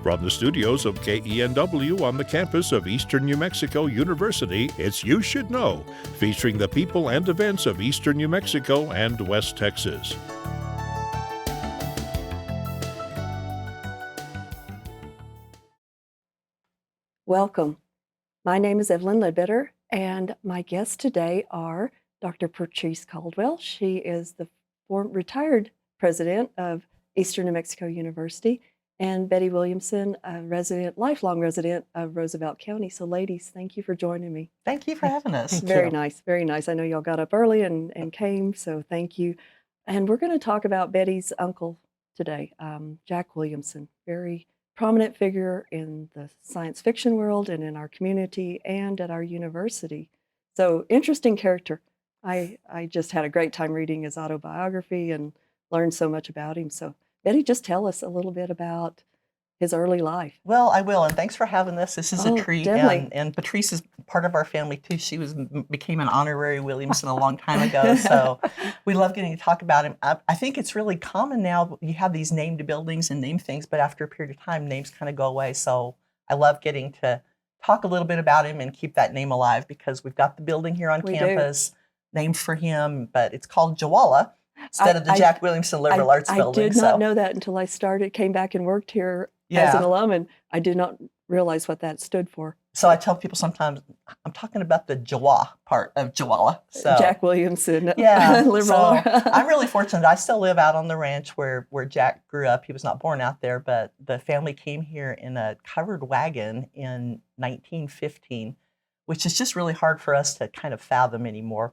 From the studios of KENW on the campus of Eastern New Mexico University, it's You Should Know, featuring the people and events of Eastern New Mexico and West Texas. Welcome. My name is Evelyn Ledbetter, and my guests today are Dr. Patrice Caldwell. She is the retired president of Eastern New Mexico University, and Betty Williamson, a lifelong resident of Roosevelt County. So ladies, thank you for joining me. Thank you for having us. Very nice, very nice. I know y'all got up early and came, so thank you. And we're going to talk about Betty's uncle today, Jack Williamson, very prominent figure in the science fiction world and in our community and at our university. So interesting character. I just had a great time reading his autobiography and learned so much about him. So Betty, just tell us a little bit about his early life. Well, I will, and thanks for having this. This is a treat, and Patrice is part of our family too. She became an honorary Williamson a long time ago, so we love getting to talk about him. I think it's really common now. You have these named buildings and named things, but after a period of time, names kind of go away. So I love getting to talk a little bit about him and keep that name alive because we've got the building here on campus named for him, but it's called Jawala instead of the Jack Williamson Liberal Arts Building. I did not know that until I came back and worked here as an alum, and I did not realize what that stood for. So I tell people sometimes, I'm talking about the Jawa part of Jawala. So, Jack Williamson, liberal. So I'm really fortunate. I still live out on the ranch where Jack grew up. He was not born out there, but the family came here in a covered wagon in 1915, which is just really hard for us to kind of fathom anymore.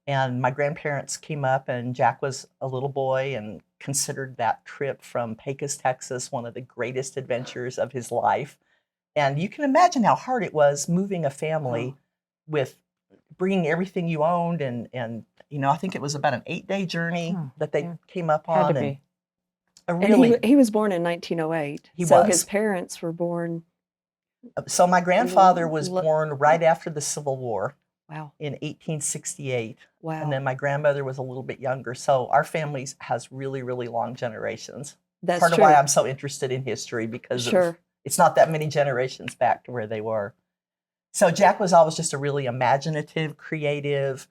And my grandparents came up, and Jack was a little boy and considered that trip from Pecos, Texas, one of the greatest adventures of his life. And you can imagine how hard it was moving a family with bringing everything you owned. And I think it was about an 8-day journey that they came up on. Had to be. And he was born in 1908. So his parents were born. So my grandfather was born right after the Civil War. Wow. In 1868. Wow. And then my grandmother was a little bit younger. So our family has really, really long generations. That's part true. of why I'm so interested in history because it's not that many generations back to where they were. So Jack was always just a really imaginative, creative.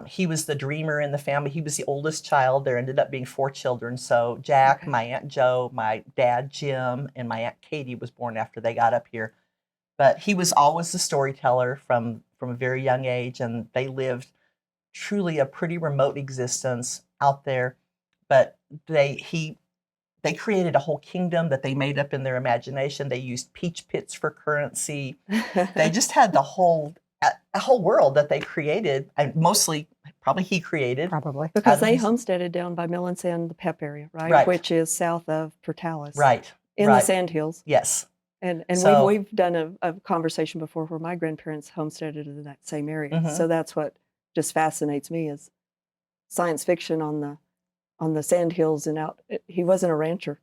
He was the dreamer in the family. He was the oldest child. There ended up being 4 children. So Jack, my Aunt Jo, my dad, Jim, and my Aunt Katie was born after they got up here. But he was always the storyteller from a very young age, and they lived truly a pretty remote existence out there. But they created a whole kingdom that they made up in their imagination. They used peach pits for currency. They just had a whole world that they created, and mostly probably he created. Probably. Because they homesteaded down by Williamson, the Pep area, right? Which is south of Portales. Right. In the Sandhills. Yes. And so, we've done a conversation before where my grandparents homesteaded in that same area. Mm-hmm. So that's what just fascinates me is science fiction on the Sandhills and out. He wasn't a rancher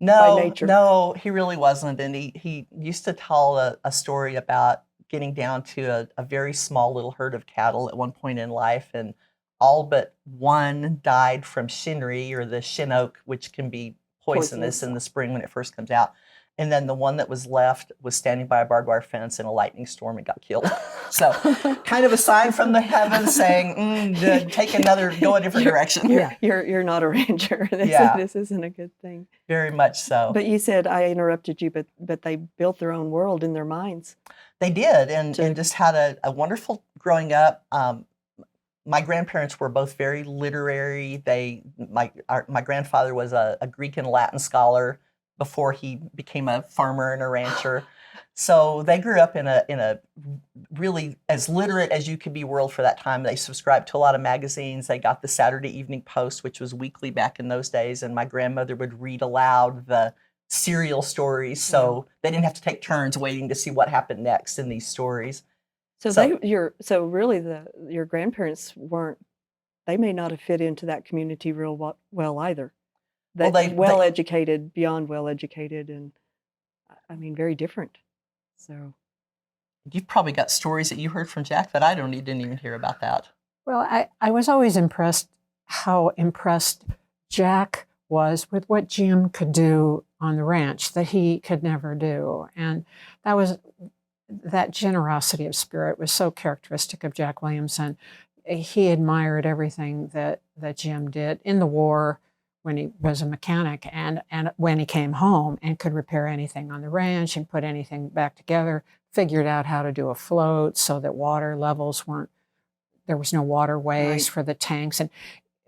by nature. No, he really wasn't. And he used to tell a story about getting down to a very small little herd of cattle at one point in life, and all but one died from shinry, or the shin oak, which can be poisonous in the spring when it first comes out. And then the one that was left was standing by a barbed wire fence in a lightning storm and got killed. So kind of a sign from the heavens saying, go a different direction. You're not a rancher. This isn't a good thing. Very much so. But you said, I interrupted you, but they built their own world in their minds. They did, and just had a wonderful growing up. My grandparents were both very literary. My grandfather was a Greek and Latin scholar before he became a farmer and a rancher. So they grew up in a really as literate as you could be world for that time. They subscribed to a lot of magazines. They got the Saturday Evening Post, which was weekly back in those days, and my grandmother would read aloud the serial stories, so they didn't have to take turns waiting to see what happened next in these stories. So really your grandparents they may not have fit into that community real well either. Educated, beyond well educated, and I mean very different. So you've probably got stories that you heard from Jack that I didn't even hear about that. Well, I was always impressed how impressed Jack was with what Jim could do on the ranch that he could never do. And that generosity of spirit was so characteristic of Jack Williamson. He admired everything that Jim did in the war when he was a mechanic, and when he came home and could repair anything on the ranch and put anything back together, figured out how to do a float so that water levels there was no water waste for the tanks and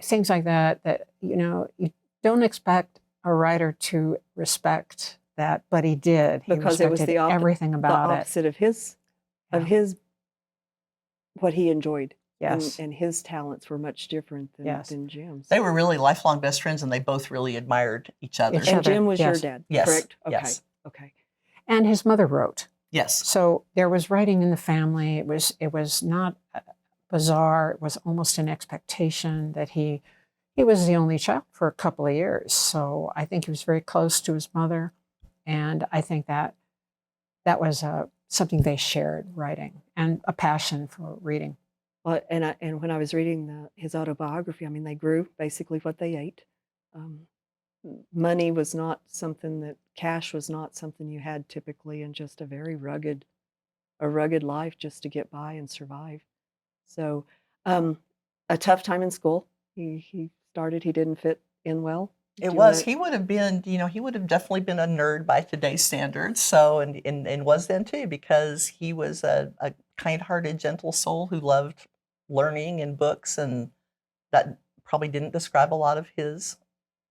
things like that, you don't expect a writer to respect that, but he did. Because it was everything about the opposite of his, what he enjoyed. Yes. And his talents were much different than Jim's. They were really lifelong best friends, and they both really admired each other. And Jim was your dad, correct? Okay. Yes. Okay. And his mother wrote. Yes. So there was writing in the family. It was not bizarre. It was almost an expectation that he was the only child for a couple of years. So I think he was very close to his mother, and I think that was something they shared, writing, and a passion for reading. Well, and when I was reading his autobiography, I mean, they grew basically what they ate. Money was not something cash was not something you had typically, and just a very rugged life just to get by and survive. So, a tough time in school. He didn't fit in well. He would have been, he would have definitely been a nerd by today's standards. So, and was then too, because he was a kind-hearted, gentle soul who loved learning and books, and that probably didn't describe a lot of his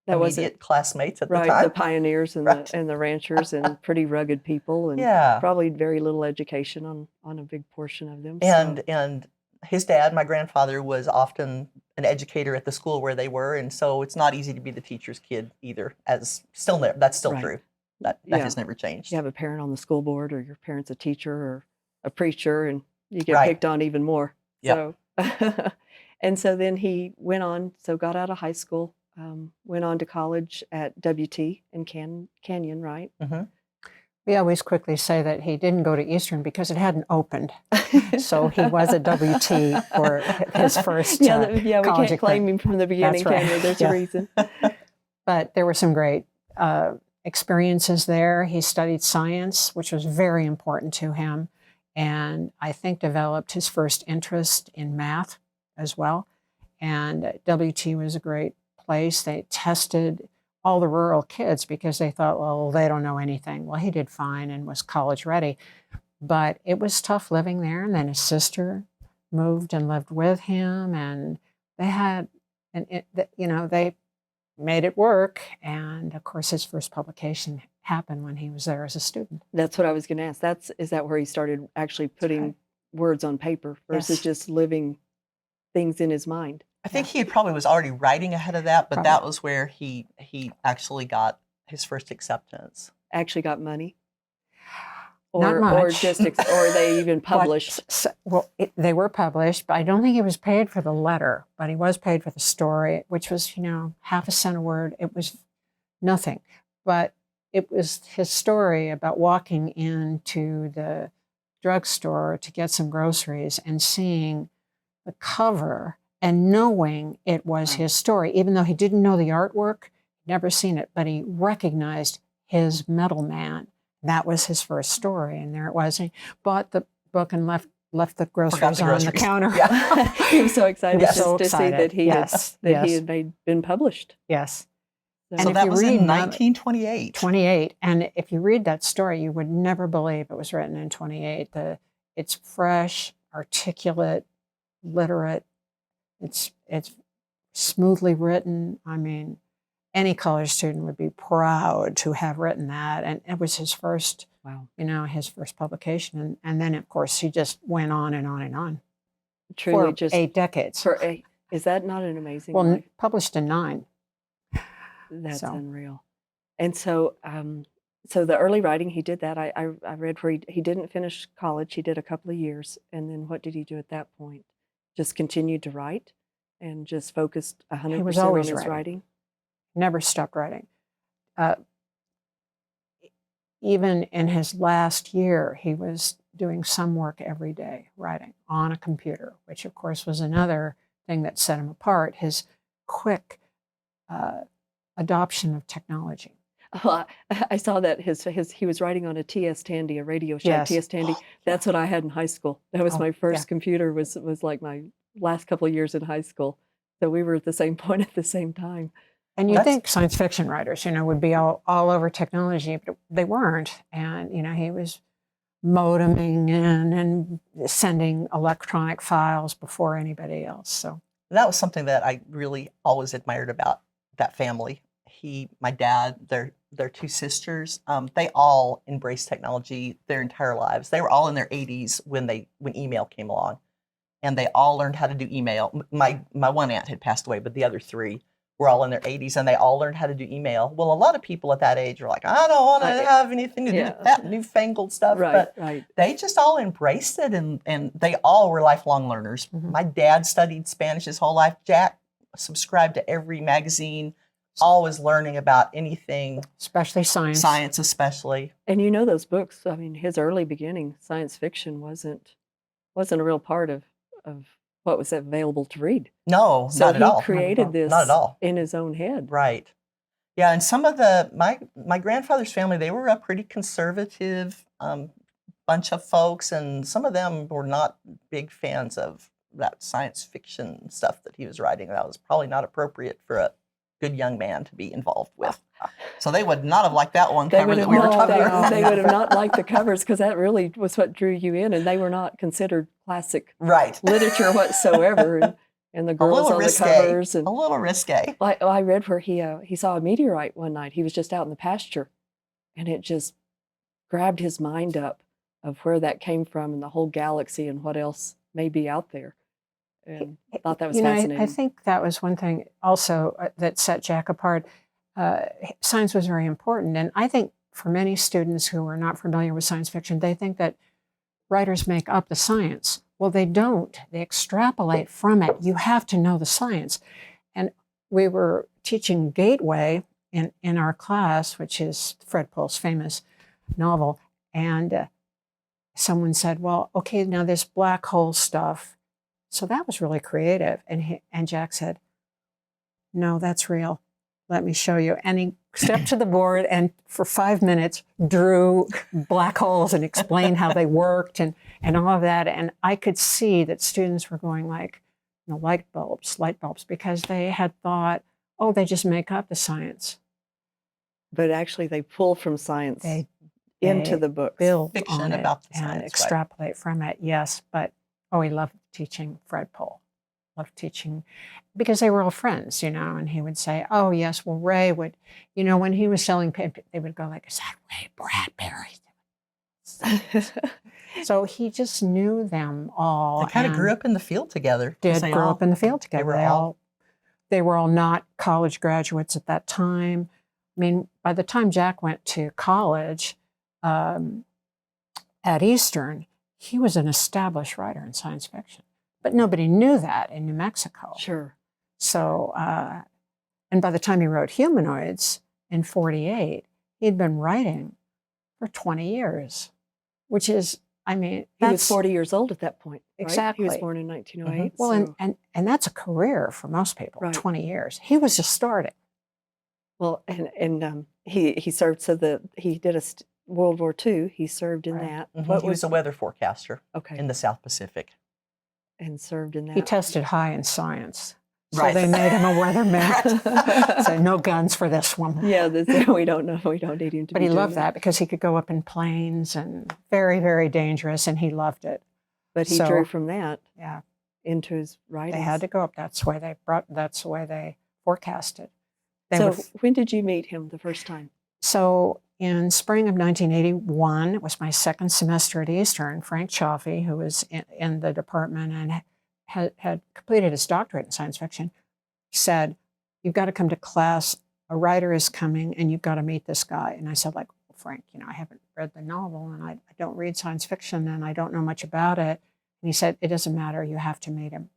immediate classmates at the time. Right, the pioneers and the ranchers and pretty rugged people, and probably very little education on a big portion of them. And his dad, my grandfather, was often an educator at the school where they were, and so it's not easy to be the teacher's kid either. That's still true. That has never changed. You have a parent on the school board, or your parent's a teacher or a preacher, and you get picked on even more. Yep. So, and so then he went on. So got out of high school, went on to college at WT in Canyon, right? Mm-hmm. We always quickly say that he didn't go to Eastern because it hadn't opened. So he was at WT for his first we can't claim him from the beginning, can we? There's a reason. But there were some great experiences there. He studied science, which was very important to him, and I think developed his first interest in math as well. And WT was a great place. They tested all the rural kids because they thought, well, they don't know anything. Well, he did fine and was college ready. But it was tough living there. And then his sister moved and lived with him. And they had, they made it work. And of course, his first publication happened when he was there as a student. That's what I was going to ask. Is that where he started actually putting words on paper versus just living things in his mind? I think he probably was already writing ahead of that, but that was where he actually got his first acceptance. Actually got money? Not much. Or they even published? They were published, but I don't think he was paid for the letter, but he was paid for the story, which was, half a cent a word. It was nothing. But it was his story about walking into the drugstore to get some groceries and seeing the cover and knowing it was his story, even though he didn't know the artwork, never seen it, but he recognized his metal man. That was his first story, and there it was. He bought the book and left the groceries on the counter. Yeah. He was so excited to see that he had been published. Yes. So that was in 1928. 28, and if you read that story, you would never believe it was written in 28. It's fresh, articulate, literate. It's smoothly written. I mean, any college student would be proud to have written that. And it was his first, his first publication. And then, of course, he just went on and on and on. Truly, for just 8 decades. Is that not an amazing? Well, published in 9. That's unreal. And so, so the early writing, he did that. I read where he didn't finish college. He did a couple of years, and then what did he do at that point? Just continued to write and just focused 100% on his writing? Never stopped writing. Even in his last year, he was doing some work every day, writing on a computer, which of course was another thing that set him apart, his quick adoption of technology. Well, I saw that he was writing on a TS Tandy, a Radio Shack Yes. TS Tandy. That's what I had in high school. That was Oh, my yeah. first computer. Was like my last couple of years in high school. So we were at the same point at the same time. And you'd That's- think science fiction writers, would be all over technology, but they weren't. And, he was modeming in and sending electronic files before anybody else. So that was something that I really always admired about that family. My dad, their two sisters, they all embraced technology their entire lives. They were all in their 80s when email came along, and they all learned how to do email. My one aunt had passed away, but the other three were all in their 80s, and they all learned how to do email. Well, a lot of people at that age are like, I don't want to have anything to do with that newfangled stuff. Right, but they just all embraced it, and they all were lifelong learners. Mm-hmm. My dad studied Spanish his whole life. Jack subscribed to every magazine, always learning about anything. Especially science. Science especially. And those books, I mean, his early beginning, science fiction wasn't a real part of what was available to read. No, so not at all. So he created this not at all. in his own head. Right. Yeah, and some of my grandfather's family, they were a pretty conservative bunch of folks, and some of them were not big fans of that science fiction stuff that he was writing. That was probably not appropriate for a good young man to be involved with. So they would not have liked that one cover that we were talking about. They would have not liked the covers, because that really was what drew you in, and they were not considered classic literature whatsoever. And the girls on the covers. A little risque. I read where he saw a meteorite one night. He was just out in the pasture, and it just grabbed his mind up of where that came from and the whole galaxy and what else may be out there. And I thought that was fascinating. I think that was one thing also that set Jack apart. Science was very important. And I think for many students who are not familiar with science fiction, they think that writers make up the science. Well, they don't. They extrapolate from it. You have to know the science. And we were teaching Gateway in our class, which is Fred Pohl's famous novel. And someone said, well, okay, now this black hole stuff. So that was really creative. And Jack said, no, that's real. Let me show you. And he stepped to the board and for 5 minutes drew black holes and explained how they worked and all of that. And I could see that students were going like, light bulbs, because they had thought, oh, they just make up the science. But actually they pull from science into the book. Build fiction on about the and science, extrapolate from it, yes. But, he loved teaching Fred Pohl. Loved teaching, because they were all friends, and he would say, oh, yes, well, Ray would, when he was selling paper, they would go like, is that Ray Bradbury? So he just knew them all. They kind of grew up in the field together. Grew up in the field together. They were all not college graduates at that time. I mean, by the time Jack went to college at Eastern, he was an established writer in science fiction. But nobody knew that in New Mexico. Sure. So, and by the time he wrote Humanoids in 1948, he'd been writing for 20 years, which is, he was 40 years old at that point. Right? Exactly. He was born in 1908. Mm-hmm. Well, so. and that's a career for most people, 20 years. He was just starting. Well, and he served, so he did World War II. He served in that. Mm-hmm. He was a weather forecaster in the South Pacific. And served in that. He tested high in science. So they made him a weatherman. So no guns for this one. Yeah, we don't know. We don't need him to But he loved that because he could go up in planes and very, very dangerous, and he loved it. But he drew from that into his writing. They had to go up. That's the way they forecasted. When did you meet him the first time? So in spring of 1981, it was my second semester at Eastern. Frank Chaffee, who was in the department and had completed his doctorate in science fiction, said, you've got to come to class. A writer is coming, and you've got to meet this guy. And I said, well, Frank, I haven't read the novel, and I don't read science fiction, and I don't know much about it. And he said, it doesn't matter. You have to meet him.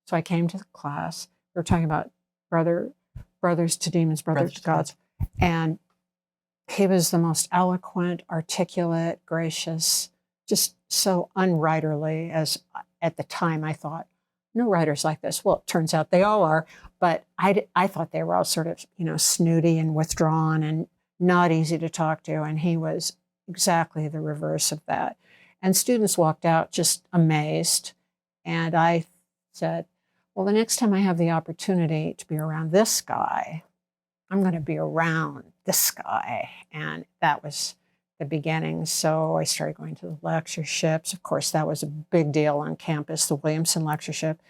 So I came to the class. We were talking about brothers to demons, brothers to gods. And he was the most eloquent, articulate, gracious, just so unwriterly, as at the time I thought, no writers like this. Well, it turns out they all are, but I thought they were all sort of, snooty and withdrawn and not easy to talk to, and he was exactly the reverse of that. And students walked out just amazed. And I said, well, the next time I have the opportunity to be around this guy, I'm going to be around this guy. And that was the beginning. So I started going to the lectureships. Of course, that was a big deal on campus, the Williamson lectureship.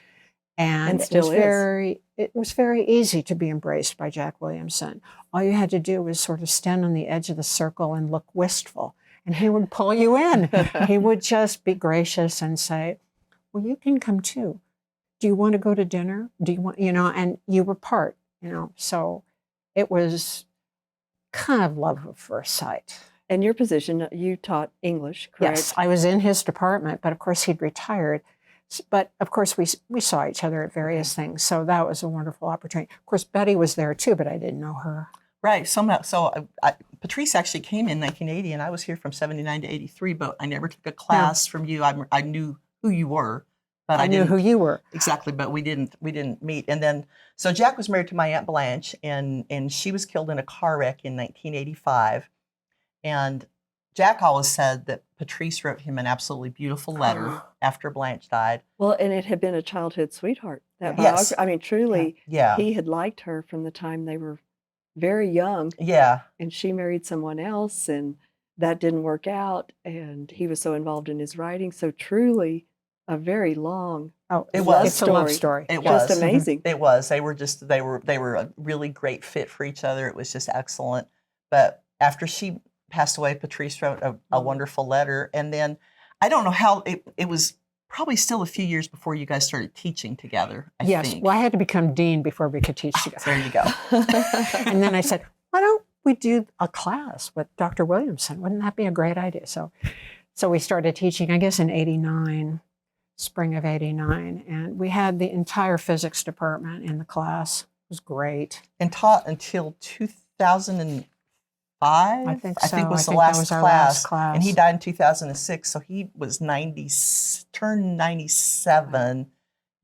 And still it was very easy to be embraced by Jack Williamson. All you had to do was sort of stand on the edge of the circle and look wistful, and he would pull you in. He would just be gracious and say, well, you can come too. Do you want to go to dinner? Do you want, and you were part, So it was kind of love at first sight. And your position, you taught English, correct? Yes, I was in his department, but of course he'd retired. But of course we saw each other at various things, so that was a wonderful opportunity. Of course, Betty was there too, but I didn't know her. Right. Patrice actually came in 1980, and I was here from 79 to 83, but I never took a class from you. I knew who you were, but I knew who you were. Exactly, but we didn't meet. And then, so Jack was married to my Aunt Blanche, and she was killed in a car wreck in 1985. And Jack always said that Patrice wrote him an absolutely beautiful letter after Blanche died. Well, and it had been a childhood sweetheart. That Yes. I mean, truly, Yeah. he had liked her from the time they were very young. Yeah. And she married someone else, and that didn't work out. And he was so involved in his writing. So truly, a very long It was. It's a love story. It was. Just amazing. It was. They were a really great fit for each other. It was just excellent. But after she passed away, Patrice wrote a wonderful letter. And then I don't know how it was probably still a few years before you guys started teaching together. I think. Well, I had to become dean before we could teach together. There you go. And then I said, why don't we do a class with Dr. Williamson? Wouldn't that be a great idea? So we started teaching, I guess, in 89, spring of 89. And we had the entire physics department in the class. It was great. And taught until 2005. I think so. I think was I the think that last was our class. last class. And he died in 2006, so he was turned 97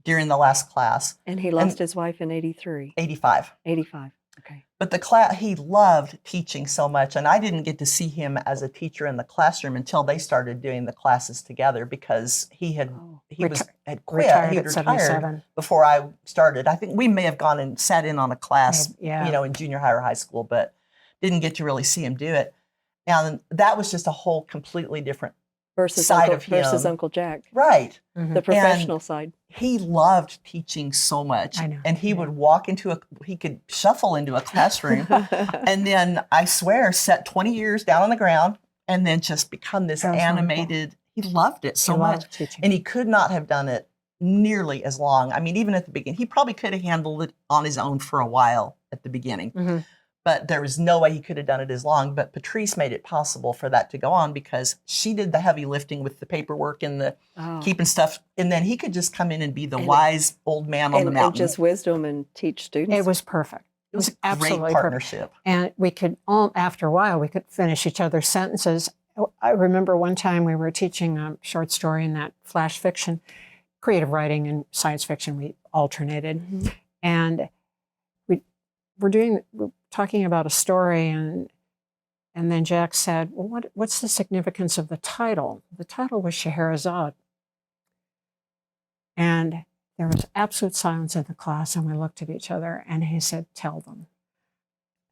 during the last class. And he lost his wife in 83. 85. 85. Okay. But the class, he loved teaching so much, and I didn't get to see him as a teacher in the classroom until they started doing the classes together, because he had quit. Retired He at retired 77. before I started. I think we may have gone and sat in on a class, Yeah. In junior high or high school, but didn't get to really see him do it. And that was just a whole completely different side of him. Versus Uncle Jack. Right. Mm-hmm. The professional side. He loved teaching so much. I know. And he would he could shuffle into a classroom and then, I swear, set 20 years down on the ground and then just become this animated. He loved it so much. Teaching. And he could not have done it nearly as long. I mean, even at the beginning, he probably could have handled it on his own for a while at the beginning. Mm-hmm. But there was no way he could have done it as long. But Patrice made it possible for that to go on, because she did the heavy lifting with the paperwork and the keeping stuff. And then he could just come in and be the wise old man on the mountain. And just wisdom and teach students. It was perfect. It was a absolutely great partnership. Perfect. And we could, after a while, we could finish each other's sentences. I remember one time we were teaching a short story in that flash fiction, creative writing and science fiction. We alternated. Mm-hmm. And we're talking about a story, and then Jack said, well, what's the significance of the title? The title was Scheherazade. And there was absolute silence in the class, and we looked at each other, and he said, tell them.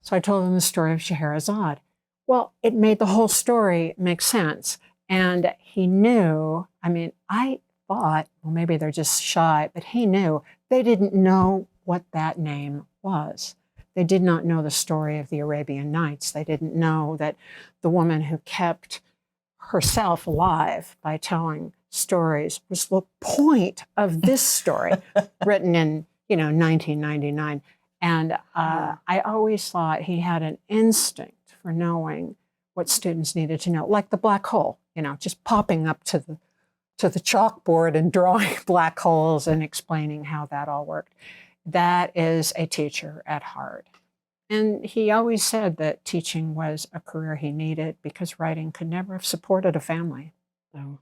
So I told him the story of Scheherazade. Well, it made the whole story make sense. And he knew, I thought, well, maybe they're just shy, but he knew they didn't know what that name was. They did not know the story of the Arabian Nights. They didn't know that the woman who kept herself alive by telling stories was the point of this story, written in 1999. And I always thought he had an instinct for knowing what students needed to know, like the black hole, just popping up to the chalkboard and drawing black holes and explaining how that all worked. That is a teacher at heart. And he always said that teaching was a career he needed because writing could never have supported a family. No.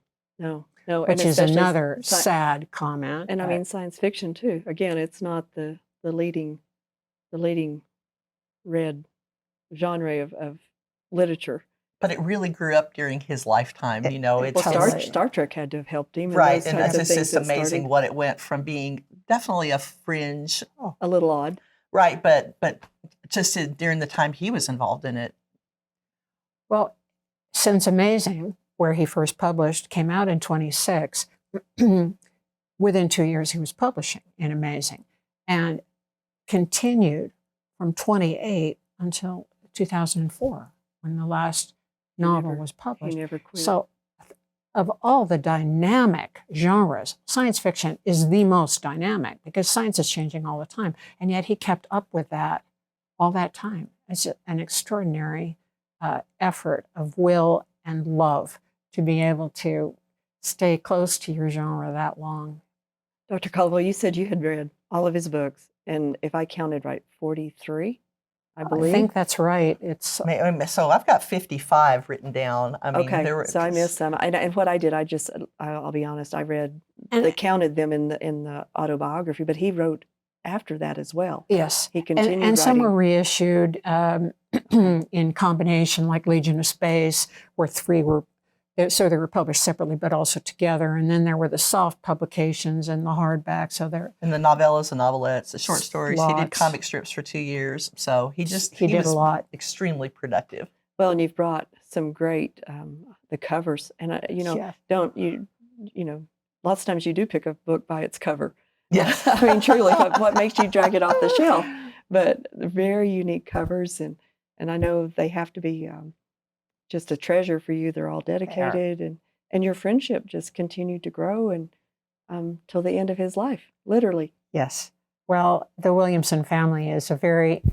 Which is another sad comment. And science fiction too. Again, it's not the leading red genre of literature. But it really grew up during his lifetime. You know, it's well, Star Trek had to have helped him. right, and it's just amazing what it went from being definitely a fringe, a little odd, right? But just during the time he was involved in it. Well, since Amazing, where he first published, came out in 26, within 2 years he was publishing in Amazing, and continued from 28 until 2004, when the last novel was published. He never quit. So of all the dynamic genres, science fiction is the most dynamic because science is changing all the time. And yet he kept up with that all that time. It's an extraordinary effort of will and love to be able to stay close to your genre that long. Dr. Caldwell, you said you had read all of his books, and if I counted right, 43, I believe. I think that's right. It's so I've got 55 written down. I mean, okay, so I missed some. And what I did, I'll be honest, I counted them in the autobiography, but he wrote after that as well. Yes. He continued and some writing. were reissued in combination, like Legion of Space, where 3 were, so they were published separately, but also together. And then there were the soft publications and the hardback. So there. And the novellas, the novelettes, the short stories. He did comic strips for 2 years. So he did was a lot. Extremely productive. Well, and you've brought some great, the covers. And, lots of times you do pick a book by its cover. Yeah. I mean, truly, what makes you drag it off the shelf? But very unique covers. And I know they have to be just a treasure for you. They're all dedicated, and your friendship just continued to grow and till the end of his life, literally. Yes. Well, the Williamson family is a very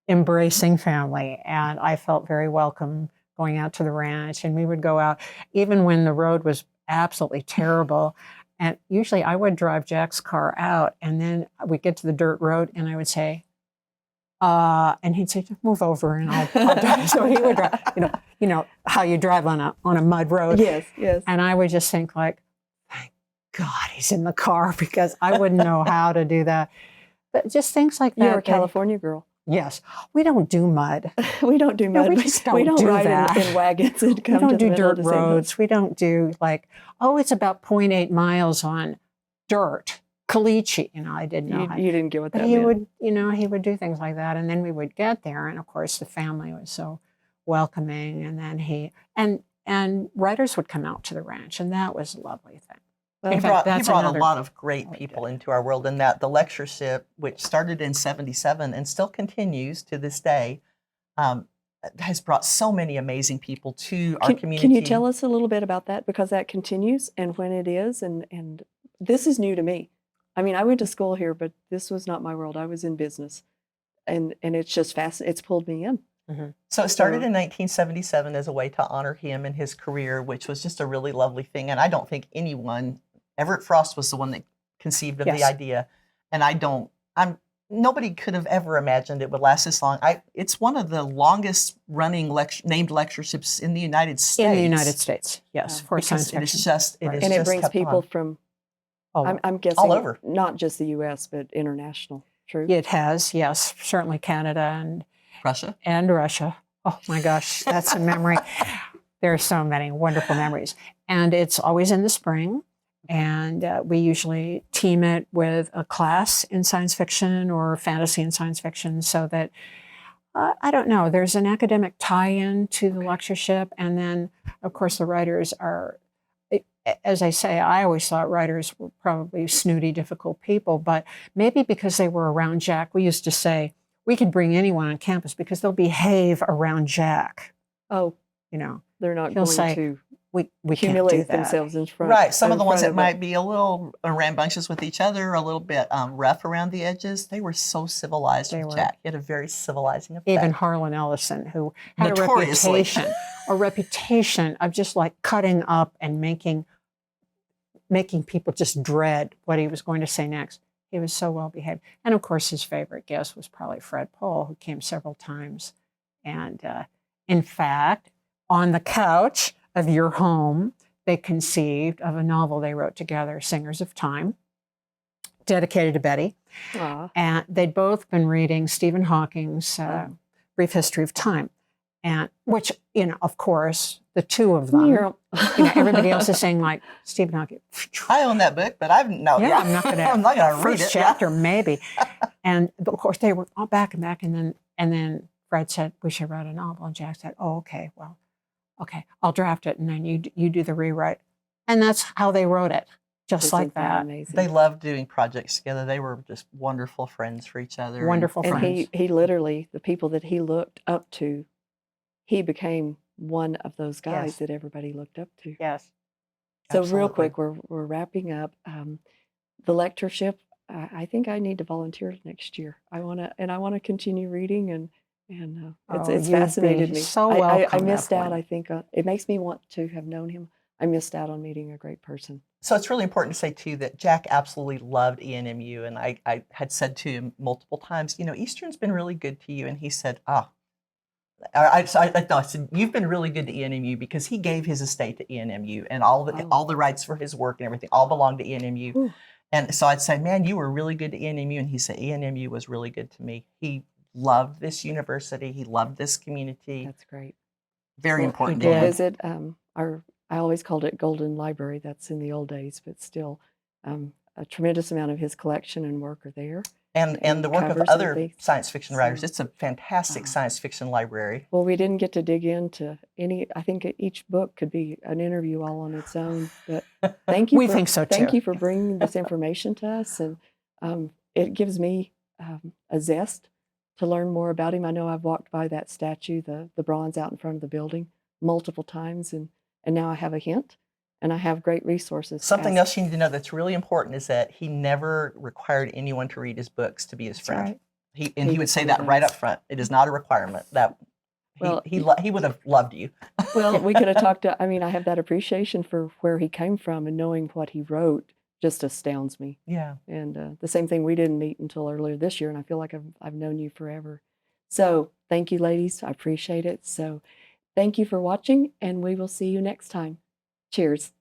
embracing family, and I felt very welcome going out to the ranch, and we would go out even when the road was absolutely terrible. And usually I would drive Jack's car out, and then we'd get to the dirt road, and I would say, and he'd say, move over, and I'll drive. So he would drive, you know how you drive on a mud road. Yes, yes. And I would just think like, thank God he's in the car, because I wouldn't know how to do that. But just things like that. You're a California girl. Yes. We don't do mud. We don't do mud. We just don't we don't do ride that. in wagons and come We don't to do the middle dirt of the same roads. We don't do like, it's about 0.8 miles on dirt. Caliche, I didn't know. You didn't get what that But he meant. would, he would do things like that. And then we would get there. And of course, the family was so welcoming. And then and writers would come out to the ranch. And that was a lovely thing. Well, he brought a lot of great people into our world, and that the lectureship, which started in 77 and still continues to this day, has brought so many amazing people to our community. Can you tell us a little bit about that? Because that continues and when it is, and this is new to me. I mean, I went to school here, but this was not my world. I was in business, and it's just fascinating. It's pulled me in. Mm-hmm. So it started in 1977 as a way to honor him and his career, which was just a really lovely thing. And I don't think Everett Frost was the one that conceived of the idea. And nobody could have ever imagined it would last this long. It's one of the longest running named lectureships in the United States. In the United States, yes, for science fiction. It brings people from, I'm guessing, all over. Not just the U.S., but international. True? It has, yes, certainly Canada and Russia. And Russia. Oh my gosh, that's a memory. There are so many wonderful memories. And it's always in the spring. And we usually team it with a class in science fiction or fantasy and science fiction, so that, I don't know, there's an academic tie-in to the lectureship. And then, of course, the writers are, as I say, I always thought writers were probably snooty, difficult people, but maybe because they were around Jack, we used to say, we can bring anyone on campus because they'll behave around Jack. Oh, they're not going to we humiliate themselves in front. Right. Some of the ones that might be a little rambunctious with each other, a little bit rough around the edges, they were so civilized with Jack. He had a very civilizing effect. Even Harlan Ellison, who had a reputation of just like cutting up and making people just dread what he was going to say next. He was so well behaved. And of course, his favorite guest was probably Fred Pohl, who came several times. And in fact, on the couch of your home, they conceived of a novel they wrote together, Singers of Time, dedicated to Betty. Aww. And they'd both been reading Stephen Hawking's Brief History of Time. And which, of course, the two of them, everybody else is saying like, Stephen Hawking. I own that book, but I'm not going to read first it. chapter, maybe. And of course they were all back and back. And then Fred said, we should write a novel. And Jack said, oh, okay, well, okay, I'll draft it. And then you do the rewrite. And that's how they wrote it. Just like that. Amazing. They loved doing projects together. They were just wonderful friends for each other. Wonderful friends. And he literally, the people that he looked up to, he became one of those guys that everybody looked up to. Yes. So real quick, we're wrapping up. The lectureship, I think I need to volunteer next year. I want to continue reading, and it's fascinated me. So welcome. I missed out. I think it makes me want to have known him. I missed out on meeting a great person. So it's really important to say, too, that Jack absolutely loved ENMU. And I had said to him multiple times, Eastern's been really good to you. And he said, I said, you've been really good to ENMU, because he gave his estate to ENMU, and all the rights for his work and everything all belonged to ENMU. Ooh. And so I'd say, man, you were really good to ENMU. And he said, ENMU was really good to me. He loved this university. He loved this community. That's great. Very important. To visit I always called it Golden Library. That's in the old days, but still a tremendous amount of his collection and work are there. And the work of other science fiction writers. It's a fantastic science fiction library. Well, we didn't get to dig into I think each book could be an interview all on its own. But thank you. We think so too. Thank you for bringing this information to us. And it gives me a zest to learn more about him. I know I've walked by that statue, the bronze out in front of the building, multiple times. And now I have a hint. And I have great resources. Something else you need to know that's really important is that he never required anyone to read his books to be his friend. Right. He would say that right up front. It is not a requirement. He would have loved you. Well, we could have talked I have that appreciation for where he came from, and knowing what he wrote just astounds me. Yeah. And the same thing, we didn't meet until earlier this year, and I feel like I've known you forever. So thank you, ladies. I appreciate it. So thank you for watching, and we will see you next time. Cheers.